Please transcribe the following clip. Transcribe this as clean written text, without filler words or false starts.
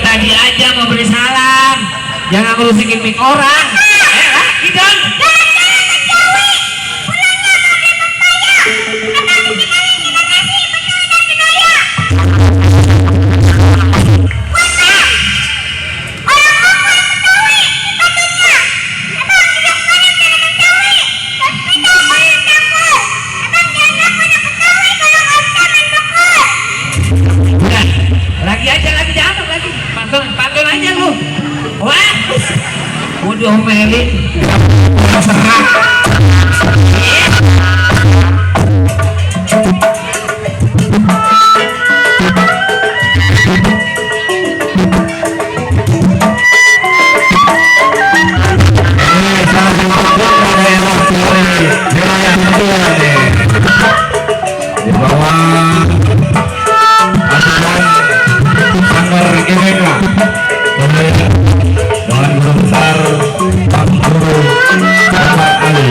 tadi aja mau beri salam, jangan ngerusikin mic orang. Laki dong. Pantun aja lu. Wah, udah omelin serah. Di bawah aturan Sanggar GBK dengan guru besar Pak Guru Muhammad Ali.